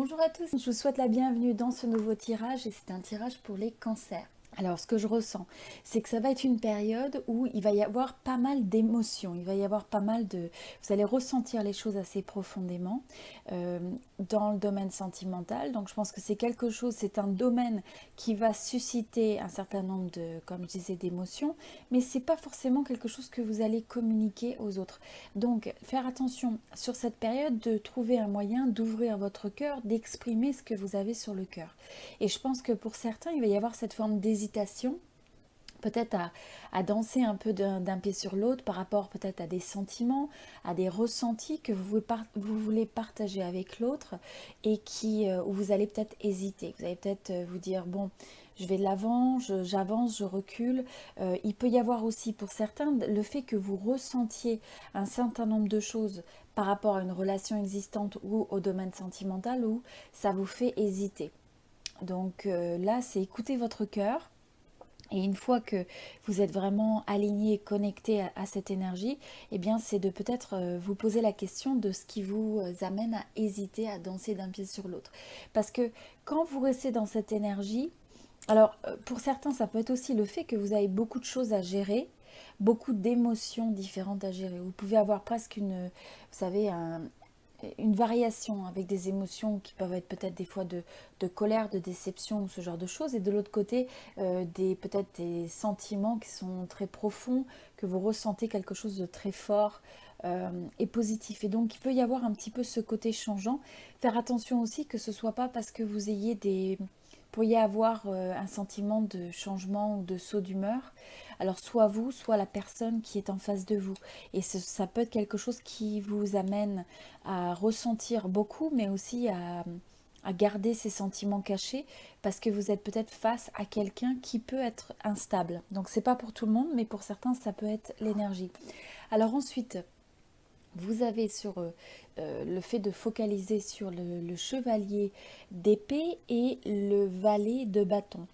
Bonjour à tous, je vous souhaite la bienvenue dans ce nouveau tirage et c'est un tirage pour les cancers. Alors ce que je ressens, c'est que ça va être une période où il va y avoir pas mal d'émotions, il va y avoir pas mal de... Vous allez ressentir les choses assez profondément euh, dans le domaine sentimental. Donc je pense que c'est quelque chose, c'est un domaine qui va susciter un certain nombre de, comme je disais, d'émotions, mais c'est pas forcément quelque chose que vous allez communiquer aux autres. Donc faire attention sur cette période de trouver un moyen d'ouvrir votre cœur, d'exprimer ce que vous avez sur le cœur. Et je pense que pour certains, il va y avoir cette forme d'hésitation, peut-être à danser un peu d'un pied sur l'autre par rapport peut-être à des sentiments, à des ressentis que vous voulez partager avec l'autre et où vous allez peut-être hésiter. Vous allez peut-être vous dire, bon, je vais de l'avant, j'avance, je recule. Il peut y avoir aussi pour certains le fait que vous ressentiez un certain nombre de choses par rapport à une relation existante ou au domaine sentimental où ça vous fait hésiter. Donc là, c'est écouter votre cœur. Et une fois que vous êtes vraiment aligné et connecté à cette énergie, eh bien, c'est de peut-être vous poser la question de ce qui vous amène à hésiter à danser d'un pied sur l'autre. Parce que quand vous restez dans cette énergie, alors pour certains, ça peut être aussi le fait que vous avez beaucoup de choses à gérer, beaucoup d'émotions différentes à gérer. Vous pouvez avoir presque vous savez, une variation avec des émotions qui peuvent être peut-être des fois de colère, de déception ou ce genre de choses, et de l'autre côté peut-être des sentiments qui sont très profonds, que vous ressentez quelque chose de très fort et positif. Et donc il peut y avoir un petit peu ce côté changeant. Faire attention aussi que ce ne soit pas parce que vous ayez des... pourriez avoir un sentiment de changement ou de saut d'humeur. Alors soit vous, soit la personne qui est en face de vous. Et ça peut être quelque chose qui vous amène à ressentir beaucoup, mais aussi à garder ces sentiments cachés parce que vous êtes peut-être face à quelqu'un qui peut être instable. Donc c'est pas pour tout le monde, mais pour certains ça peut être l'énergie. Alors ensuite, vous avez sur le fait de focaliser sur le chevalier d'épée et le valet de bâton.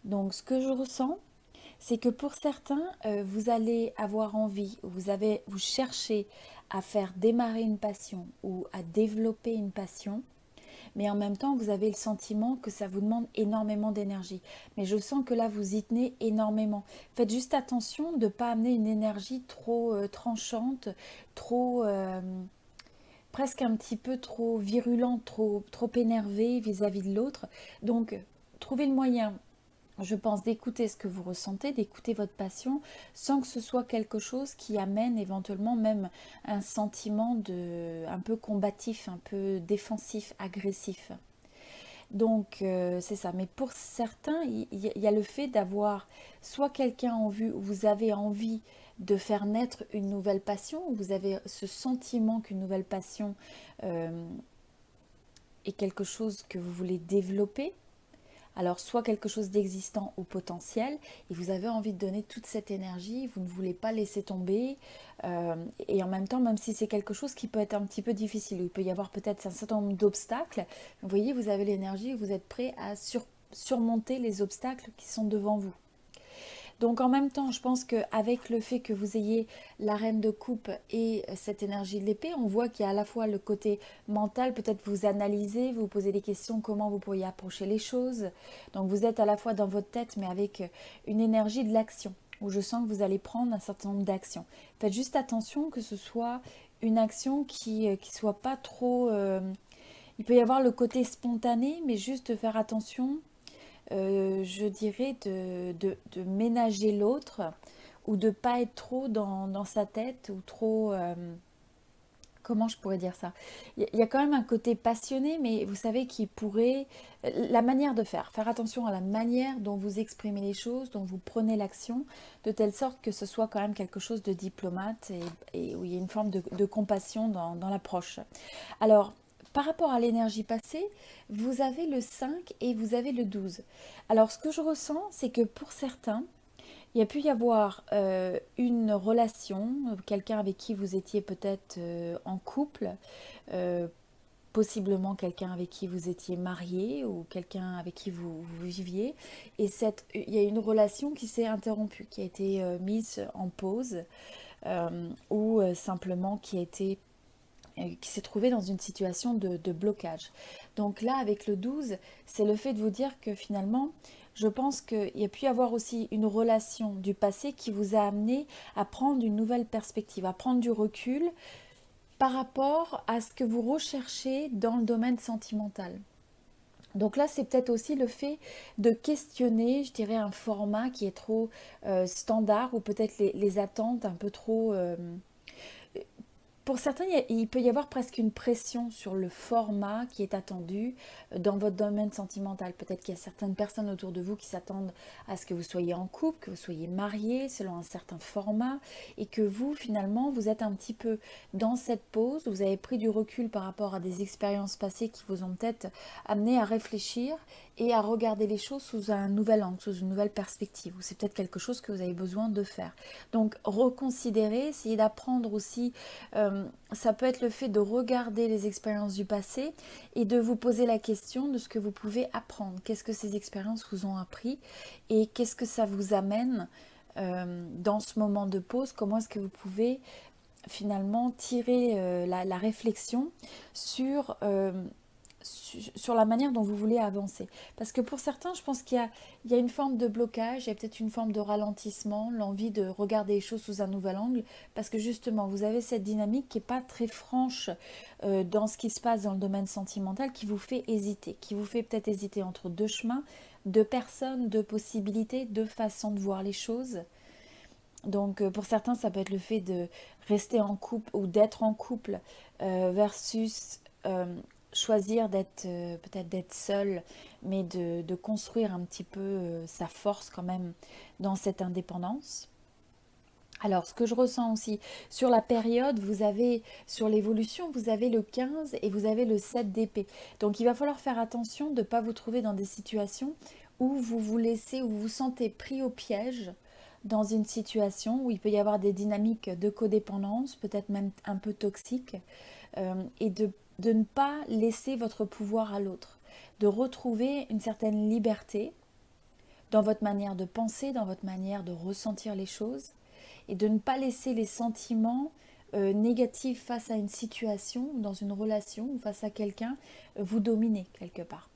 Donc ce que je ressens, c'est que pour certains, vous allez avoir envie, vous cherchez à faire démarrer une passion ou à développer une passion, mais en même temps, vous avez le sentiment que ça vous demande énormément d'énergie. Mais je sens que là, vous y tenez énormément. Faites juste attention de ne pas amener une énergie trop tranchante, trop... presque un petit peu trop virulente, trop énervée vis-à-vis de l'autre. Donc, trouvez le moyen, je pense, d'écouter ce que vous ressentez, d'écouter votre passion, sans que ce soit quelque chose qui amène éventuellement même un sentiment un peu combatif, un peu défensif, agressif. Donc c'est ça. Mais pour certains, il y a le fait d'avoir soit quelqu'un en vue où vous avez envie de faire naître une nouvelle passion, où vous avez ce sentiment qu'une nouvelle passion euh, est quelque chose que vous voulez développer, alors soit quelque chose d'existant ou potentiel, et vous avez envie de donner toute cette énergie, vous ne voulez pas laisser tomber, et en même temps, même si c'est quelque chose qui peut être un petit peu difficile, où il peut y avoir peut-être un certain nombre d'obstacles, vous voyez, vous avez l'énergie, vous êtes prêt à surmonter les obstacles qui sont devant vous. Donc en même temps, je pense qu'avec le fait que vous ayez la reine de coupe et cette énergie de l'épée, on voit qu'il y a à la fois le côté mental, peut-être vous analysez, vous posez des questions, comment vous pourriez approcher les choses. Donc vous êtes à la fois dans votre tête, mais avec une énergie de l'action, où je sens que vous allez prendre un certain nombre d'actions. Faites juste attention que ce soit une action qui soit pas trop... il peut y avoir le côté spontané, mais juste faire attention je dirais de ménager l'autre ou de pas être trop dans sa tête ou trop... comment je pourrais dire ça? Il y a quand même un côté passionné, mais vous savez qui pourrait... La manière de faire attention à la manière dont vous exprimez les choses, dont vous prenez l'action, de telle sorte que ce soit quand même quelque chose de diplomate et où il y a une forme de compassion dans l'approche. Alors, par rapport à l'énergie passée, vous avez le 5 et vous avez le 12. Alors, ce que je ressens, c'est que pour certains, il y a pu y avoir une relation, quelqu'un avec qui vous étiez peut-être en couple, euh, possiblement quelqu'un avec qui vous étiez marié ou quelqu'un avec qui vous viviez, et il y a une relation qui s'est interrompue, qui a été mise en pause, ou simplement qui a été qui s'est trouvé dans une situation de blocage. Donc là, avec le 12, c'est le fait de vous dire que finalement, je pense qu'il y a pu y avoir aussi une relation du passé qui vous a amené à prendre une nouvelle perspective, à prendre du recul par rapport à ce que vous recherchez dans le domaine sentimental. Donc là, c'est peut-être aussi le fait de questionner, je dirais, un format qui est trop standard ou peut-être les attentes un peu trop pour certains, il peut y avoir presque une pression sur le format qui est attendu dans votre domaine sentimental. Peut-être qu'il y a certaines personnes autour de vous qui s'attendent à ce que vous soyez en couple, que vous soyez marié selon un certain format et que vous, finalement, vous êtes un petit peu dans cette pause, vous avez pris du recul par rapport à des expériences passées qui vous ont peut-être amené à réfléchir et à regarder les choses sous un nouvel angle, sous une nouvelle perspective. Ou c'est peut-être quelque chose que vous avez besoin de faire. Donc, reconsidérer, essayer d'apprendre aussi ça peut être le fait de regarder les expériences du passé et de vous poser la question de ce que vous pouvez apprendre. Qu'est-ce que ces expériences vous ont appris et qu'est-ce que ça vous amène dans ce moment de pause? Comment est-ce que vous pouvez finalement tirer la réflexion sur sur la manière dont vous voulez avancer. Parce que pour certains, je pense qu'il y a une forme de blocage, il y a peut-être une forme de ralentissement, l'envie de regarder les choses sous un nouvel angle, parce que justement, vous avez cette dynamique qui n'est pas très franche dans ce qui se passe dans le domaine sentimental, qui vous fait hésiter, qui vous fait peut-être hésiter entre deux chemins, deux personnes, deux possibilités, deux façons de voir les choses. Donc pour certains, ça peut être le fait de rester en couple ou d'être en couple versus choisir d'être peut-être d'être seul, mais de construire un petit peu sa force quand même dans cette indépendance. Alors, ce que je ressens aussi, sur la période, vous avez, sur l'évolution, vous avez le 15 et vous avez le 7 d'épée. Donc, il va falloir faire attention de ne pas vous trouver dans des situations où vous vous laissez, où vous vous sentez pris au piège dans une situation où il peut y avoir des dynamiques de codépendance, peut-être même un peu toxiques, et de ne pas laisser votre pouvoir à l'autre, de retrouver une certaine liberté dans votre manière de penser, dans votre manière de ressentir les choses, et de ne pas laisser les sentiments négatifs face à une situation, dans une relation ou face à quelqu'un, vous dominer quelque part.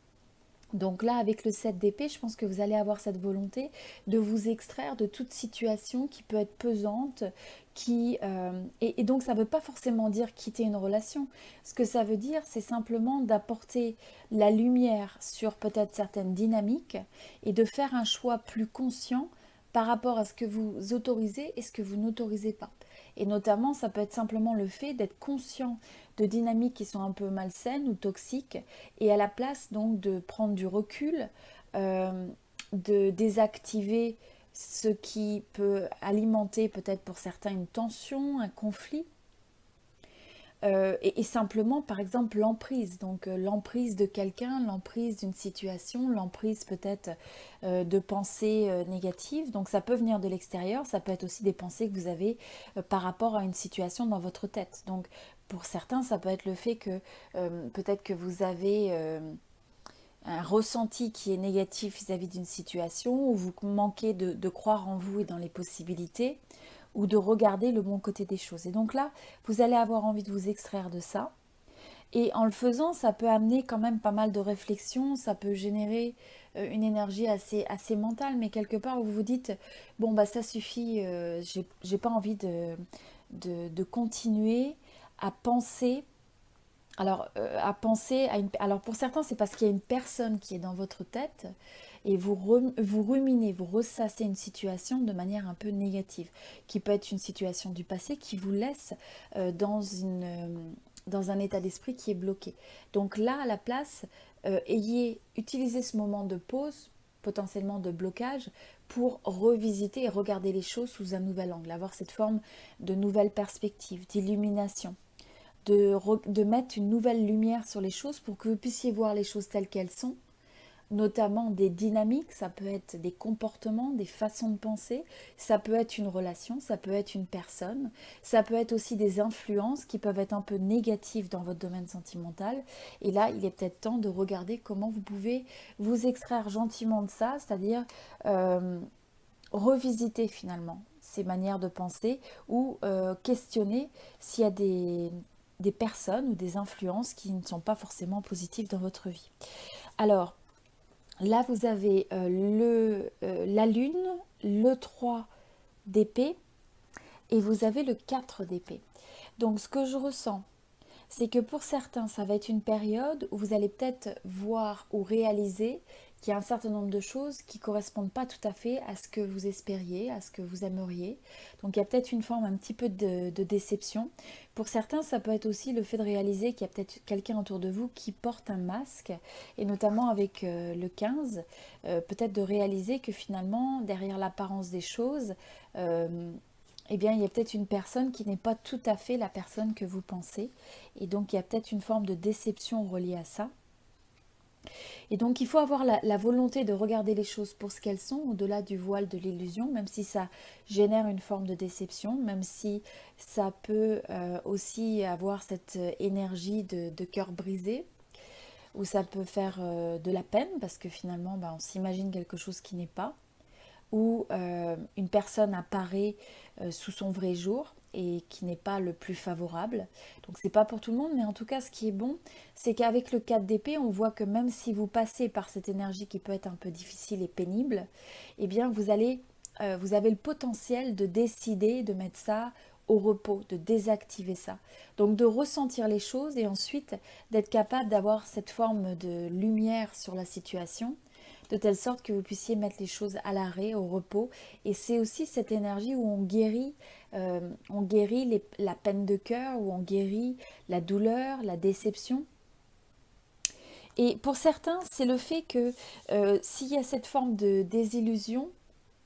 Donc là, avec le 7 d'épée, je pense que vous allez avoir cette volonté de vous extraire de toute situation qui peut être pesante, et donc ça ne veut pas forcément dire quitter une relation. Ce que ça veut dire, c'est simplement d'apporter la lumière sur peut-être certaines dynamiques et de faire un choix plus conscient par rapport à ce que vous autorisez et ce que vous n'autorisez pas. Et notamment, ça peut être simplement le fait d'être conscient de dynamiques qui sont un peu malsaines ou toxiques, et à la place donc de prendre du recul, euh, de désactiver ce qui peut alimenter peut-être pour certains une tension, un conflit, et simplement, par exemple, l'emprise. Donc, l'emprise de quelqu'un, l'emprise d'une situation, l'emprise peut-être de pensées négatives. Donc, ça peut venir de l'extérieur, ça peut être aussi des pensées que vous avez par rapport à une situation dans votre tête. Donc, pour certains, ça peut être le fait que peut-être que vous avez un ressenti qui est négatif vis-à-vis d'une situation, où vous manquez de croire en vous et dans les possibilités, ou de regarder le bon côté des choses. Et donc là, vous allez avoir envie de vous extraire de ça. Et en le faisant, ça peut amener quand même pas mal de réflexions, ça peut générer une énergie assez mentale, mais quelque part où vous vous dites, bon bah ça suffit, j'ai pas envie de continuer à penser. Alors, à penser à une. Alors, pour certains, c'est parce qu'il y a une personne qui est dans votre tête et vous ruminez, vous ressassez une situation de manière un peu négative, qui peut être une situation du passé qui vous laisse dans un état d'esprit qui est bloqué. Donc là, à la place, utilisez ce moment de pause, potentiellement de blocage, pour revisiter et regarder les choses sous un nouvel angle, avoir cette forme de nouvelle perspective, d'illumination, de mettre une nouvelle lumière sur les choses pour que vous puissiez voir les choses telles qu'elles sont, notamment des dynamiques, ça peut être des comportements, des façons de penser, ça peut être une relation, ça peut être une personne, ça peut être aussi des influences qui peuvent être un peu négatives dans votre domaine sentimental. Et là, il est peut-être temps de regarder comment vous pouvez vous extraire gentiment de ça, c'est-à-dire revisiter finalement ces manières de penser ou questionner s'il y a des personnes ou des influences qui ne sont pas forcément positives dans votre vie. Alors, là, vous avez la lune, le 3 d'épée et vous avez le 4 d'épée. Donc, ce que je ressens, c'est que pour certains, ça va être une période où vous allez peut-être voir ou réaliser qu'il y a un certain nombre de choses qui ne correspondent pas tout à fait à ce que vous espériez, à ce que vous aimeriez. Donc il y a peut-être une forme un petit peu de déception. Pour certains, ça peut être aussi le fait de réaliser qu'il y a peut-être quelqu'un autour de vous qui porte un masque, et notamment avec le 15, peut-être de réaliser que finalement, derrière l'apparence des choses, eh bien, il y a peut-être une personne qui n'est pas tout à fait la personne que vous pensez. Et donc, il y a peut-être une forme de déception reliée à ça. Et donc, il faut avoir la volonté de regarder les choses pour ce qu'elles sont, au-delà du voile de l'illusion, même si ça génère une forme de déception, même si ça peut aussi avoir cette énergie de cœur brisé, ou ça peut faire de la peine, parce que finalement, on s'imagine quelque chose qui n'est pas, ou une personne apparaît sous son vrai jour et qui n'est pas le plus favorable. Donc c'est pas pour tout le monde, mais en tout cas ce qui est bon, c'est qu'avec le 4 d'épée, on voit que même si vous passez par cette énergie qui peut être un peu difficile et pénible, eh bien vous avez le potentiel de décider de mettre ça au repos, de désactiver ça. Donc de ressentir les choses et ensuite d'être capable d'avoir cette forme de lumière sur la situation, de telle sorte que vous puissiez mettre les choses à l'arrêt, au repos. Et c'est aussi cette énergie où on guérit la peine de cœur, où on guérit la douleur, la déception. Et pour certains, c'est le fait que s'il y a cette forme de désillusion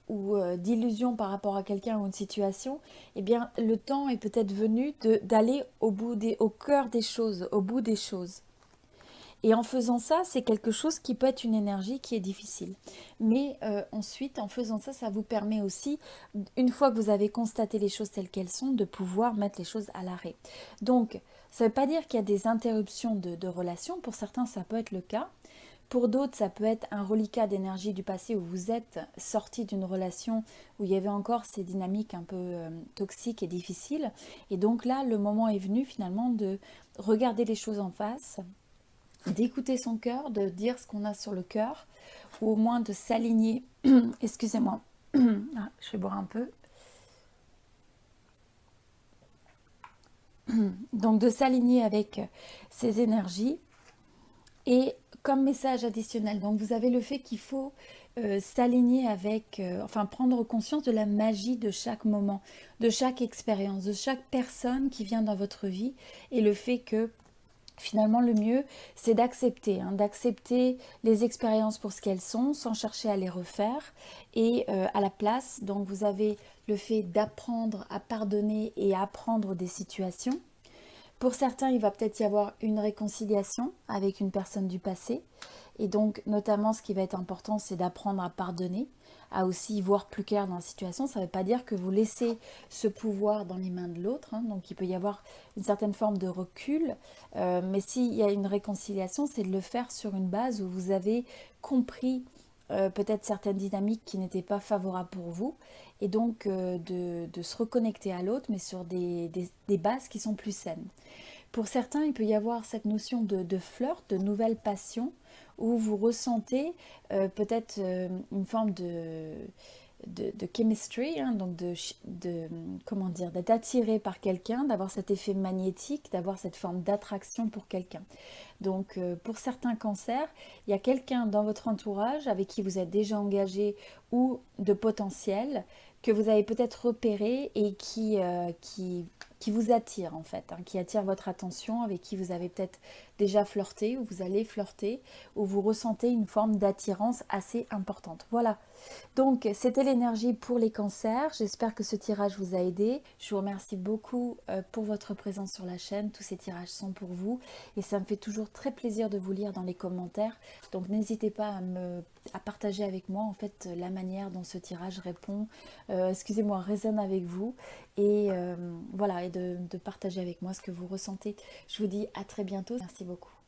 ou d'illusion par rapport à quelqu'un ou une situation, eh bien le temps est peut-être venu d'aller au cœur des choses, au bout des choses. Et en faisant ça, c'est quelque chose qui peut être une énergie qui est difficile. Mais ensuite, en faisant ça, ça vous permet aussi, une fois que vous avez constaté les choses telles qu'elles sont, de pouvoir mettre les choses à l'arrêt. Donc, ça ne veut pas dire qu'il y a des interruptions de relations. Pour certains, ça peut être le cas. Pour d'autres, ça peut être un reliquat d'énergie du passé où vous êtes sorti d'une relation où il y avait encore ces dynamiques un peu toxiques et difficiles. Et donc là, le moment est venu finalement de regarder les choses en face, d'écouter son cœur, de dire ce qu'on a sur le cœur, ou au moins de s'aligner. Excusez-moi, je vais boire un peu. Donc de s'aligner avec ces énergies. Et comme message additionnel, donc vous avez le fait qu'il faut s'aligner avec, enfin prendre conscience de la magie de chaque moment, de chaque expérience, de chaque personne qui vient dans votre vie, et le fait que finalement, le mieux, c'est d'accepter les expériences pour ce qu'elles sont, sans chercher à les refaire. Et à la place, donc vous avez le fait d'apprendre à pardonner et à apprendre des situations. Pour certains, il va peut-être y avoir une réconciliation avec une personne du passé. Et donc, notamment, ce qui va être important, c'est d'apprendre à pardonner, à aussi y voir plus clair dans la situation. Ça ne veut pas dire que vous laissez ce pouvoir dans les mains de l'autre. Donc, il peut y avoir une certaine forme de recul. Mais s'il y a une réconciliation, c'est de le faire sur une base où vous avez compris peut-être certaines dynamiques qui n'étaient pas favorables pour vous. Et donc, de se reconnecter à l'autre, mais sur des bases qui sont plus saines. Pour certains, il peut y avoir cette notion de flirt, de nouvelle passion, où vous ressentez peut-être une forme de chemistry, donc comment dire, d'être attiré par quelqu'un, d'avoir cet effet magnétique, d'avoir cette forme d'attraction pour quelqu'un. Donc pour certains cancers, il y a quelqu'un dans votre entourage avec qui vous êtes déjà engagé ou de potentiel que vous avez peut-être repéré et qui vous attire en fait, qui attire votre attention, avec qui vous avez peut-être déjà flirté ou vous allez flirter, ou vous ressentez une forme d'attirance assez importante. Voilà, donc c'était l'énergie pour les cancers. J'espère que ce tirage vous a aidé. Je vous remercie beaucoup pour votre présence sur la chaîne. Tous ces tirages sont pour vous et ça me fait toujours très plaisir de vous lire dans les commentaires. Donc n'hésitez pas à partager avec moi en fait la manière dont ce tirage répond, résonne avec vous, et voilà, et de partager avec moi ce que vous ressentez. Je vous dis à très bientôt. Merci beaucoup.